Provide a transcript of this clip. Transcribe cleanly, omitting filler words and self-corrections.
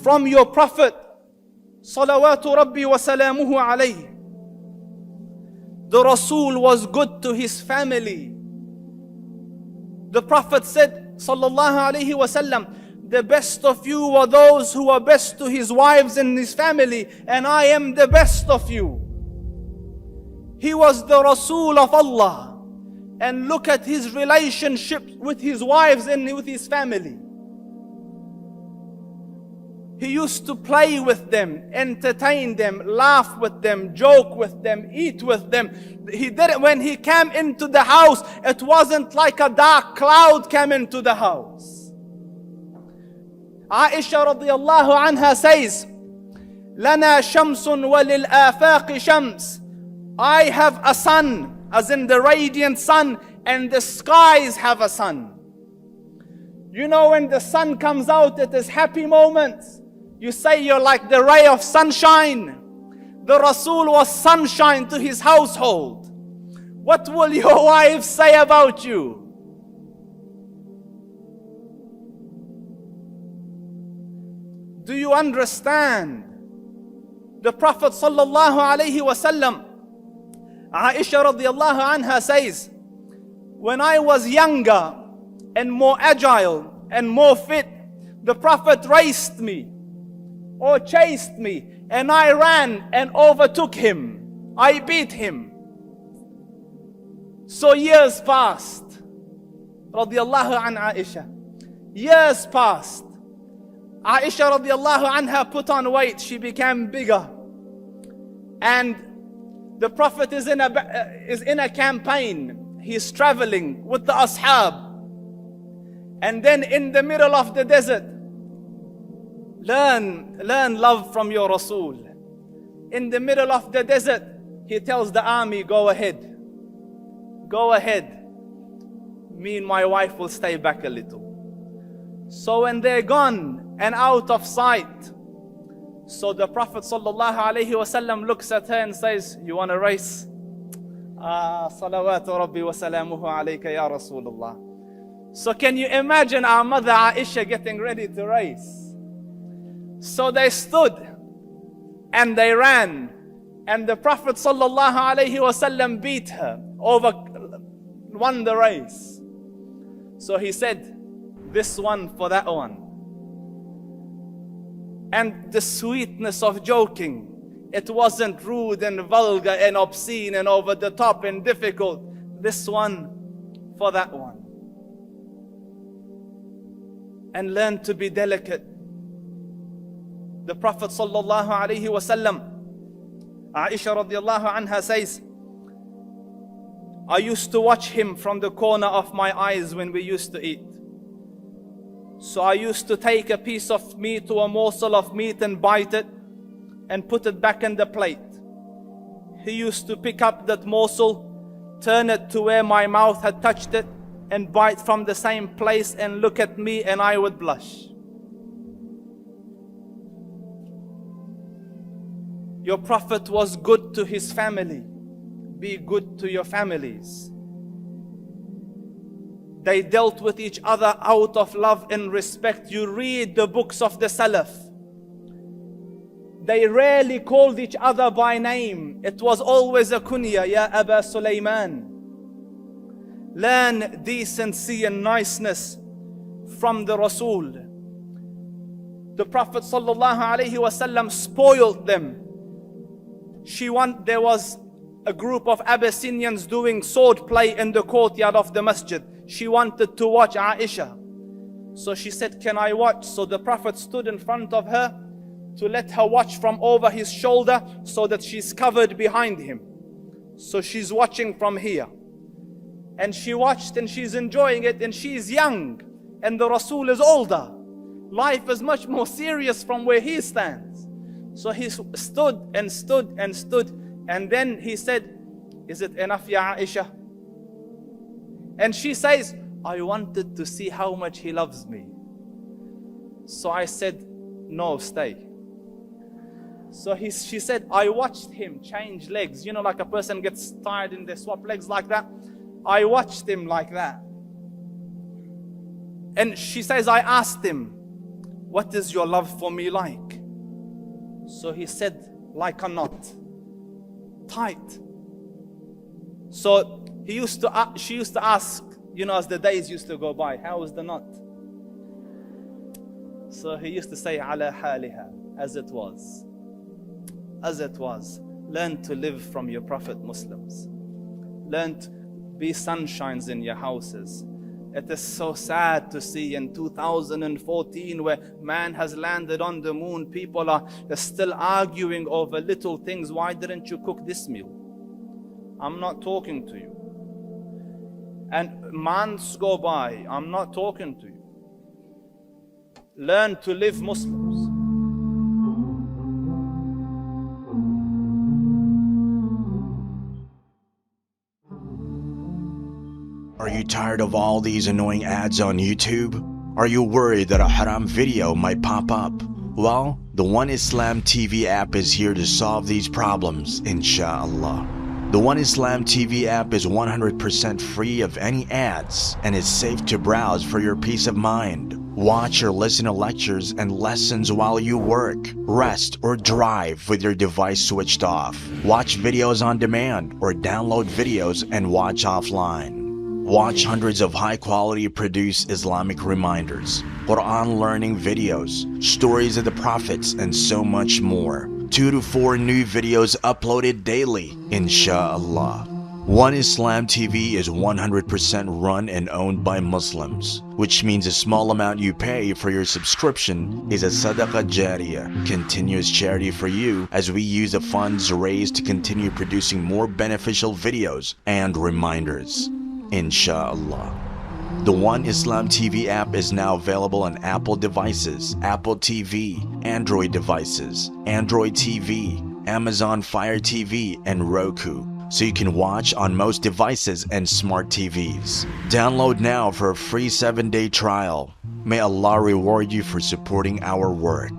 from your Prophet salawatu rabbi wa salamuhu alayhi. The Rasul was good to his family. The Prophet said sallallahu alayhi wa sallam, the best of you are those who are best to his wives and his family, and I am the best of you. He was the Rasul of Allah. And look at his relationship with his wives and with his family. He used to play with them, entertain them, laugh with them, joke with them, eat with them. He did it when he came into the house. It wasn't like a dark cloud came into the house. Aisha radiyallahu anha says, "Lana shamsun walil afaq shams." I have a sun, as in the radiant sun, and the skies have a sun. You know, when the sun comes out, it is happy moments. You say you're like the ray of sunshine. The Rasul was sunshine to his household. What will your wives say about you? Do you understand? The Prophet sallallahu alaihi wasallam, Aisha radiallahu anha says, when I was younger and more agile and more fit, the Prophet raced me or chased me, and I ran and overtook him. I beat him. So years passed. Radiallahu an Aisha. Years passed. Aisha radiallahu anha put on weight. She became bigger. And the Prophet is in a campaign. He's traveling with the ashab. And then in the middle of the desert, learn love from your Rasul. In the middle of the desert, he tells the army, go ahead. Go ahead. Me and my wife will stay back a little. So when they're gone and out of sight, so the Prophet sallallahu alaihi wasallam looks at her and says, you want a race? Salawatu rabbi wa salamuhu alayka ya Rasulullah. So can you imagine our mother Aisha getting ready to race? So they stood and they ran, and the Prophet sallallahu alaihi wasallam beat her, won the race. So he said, this one for that one. And the sweetness of joking, it wasn't rude and vulgar and obscene and over the top and difficult. This one for that one. And learn to be delicate. The Prophet sallallahu alaihi wasallam, Aisha radiallahu anha says, I used to watch him from the corner of my eyes when we used to eat. So I used to take a piece of meat or a morsel of meat and bite it and put it back in the plate. He used to pick up that morsel, turn it to where my mouth had touched it, and bite from the same place and look at me, and I would blush. Your Prophet was good to his family. Be good to your families. They dealt with each other out of love and respect. You read the books of the Salaf. They rarely called each other by name. It was always a kunya, Ya Aba Sulaiman. Learn decency and niceness from the Rasul. The Prophet sallallahu alaihi wasallam spoiled them. There was a group of Abyssinians doing sword play in the courtyard of the masjid. She wanted to watch Aisha. So she said, can I watch? So the Prophet stood in front of her to let her watch from over his shoulder so that she's covered behind him. So she's watching from here. And she watched and she's enjoying it, and she's young and the Rasul is older. Life is much more serious from where he stands. So he stood and stood and stood, and then he said, is it enough, Ya Aisha? And she says, I wanted to see how much he loves me. So I said, no, stay. So she said, I watched him change legs. You know, like a person gets tired and they swap legs like that. I watched him like that. And she says, I asked him, what is your love for me like? So he said, like a knot, tight. So she used to ask, as the days used to go by, how is the knot? So he used to say, ala haliha, as it was. As it was. Learn to live from your Prophet, Muslims. Learn to be sunshines in your houses. It is so sad to see in 2014, where man has landed on the moon, people are still arguing over little things. Why didn't you cook this meal? I'm not talking to you. And months go by, I'm not talking to you. Learn to live Muslims. Are you tired of all these annoying ads on YouTube? Are you worried that a haram video might pop up? Well, the One Islam TV app is here to solve these problems, inshallah. The One Islam TV app is 100% free of any ads and is safe to browse for your peace of mind. Watch or listen to lectures and lessons while you work, rest, or drive with your device switched off. Watch videos on demand or download videos and watch offline. Watch hundreds of high-quality produced Islamic reminders, Quran learning videos, stories of the prophets, and so much more. 2 to 4 new videos uploaded daily, inshallah. One Islam TV is 100% run and owned by Muslims, which means a small amount you pay for your subscription is a sadaqah jariyah, continuous charity for you, as we use the funds raised to continue producing more beneficial videos and reminders, inshallah. The One Islam TV app is now available on Apple devices, Apple TV, Android devices, Android TV, Amazon Fire TV, and Roku, so you can watch on most devices and smart TVs. Download now for a free 7-day trial. May Allah reward you for supporting our work.